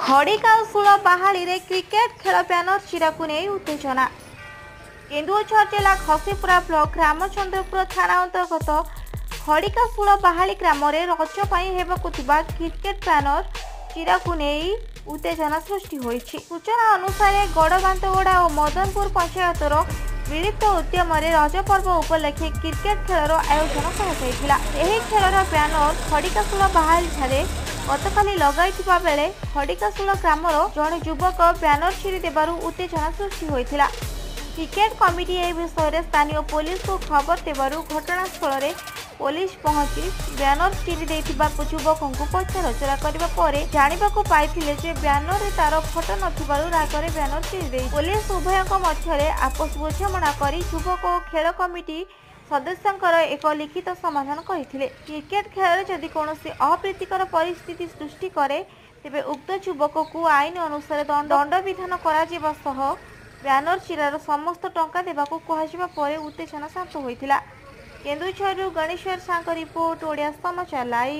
खड़िकाशुल बाहाली रे क्रिकेट खेल ब्यानर चिरा को नहीं उत्तेजना। केन्दुझर जिला खसीपुरा ब्लॉक रामचंद्रपुर थाना अंतर्गत खड़िकाशुल बाहाली ग्राम में रज होगा क्रिकेट ब्यानर चिरा को नहीं उत्तेजना सृष्टि होइछि। सूचना अनुसार गड़बांतगोड़ा और मदनपुर पंचायतर मिलित उद्यम रज पर्व उपलक्षे क्रिकेट खेलर आयोजन कर खेलर ब्यानर खड़िकाशुल बाहाली गतकाली लगाइथिबा बेले खड़िकाशुल ग्रामर जड़े युवक ब्यानर चिरी देबारु उत्तेजना सृष्टि होइथिला। क्रिकेट कमिटी ए विषय में स्थानीय पुलिस को खबर देबारु घटनास्थल में पुलिस पहुंची ब्यानर चिरी देथिबा युवकों को पचराउचरा करबा परे जानिबाकु पाइथिले जे ब्यानर रे तार फोटो नथिबारु रागरे ब्यानर चिरी देई पुलिस उभयक मध्यरे आपस बुझामणा करी युवक और खेल कमिटी सदस्यंकर एक लिखित समाधान करथिले। क्रिकेट खेल जदि कौनसी अप्रीतिकर परिस्थिति सृष्टि करे तेबे उक्त युवक को आईन अनुसार दंड विधान करा जिबा सह ब्यानर चिरार समस्त टंका देबाकू कुहाजिबा परे उत्तेजना शांत होइथिला। केन्दुझरु गणेश्वर सागर रिपोर्ट ओडिया समाचार लाइव।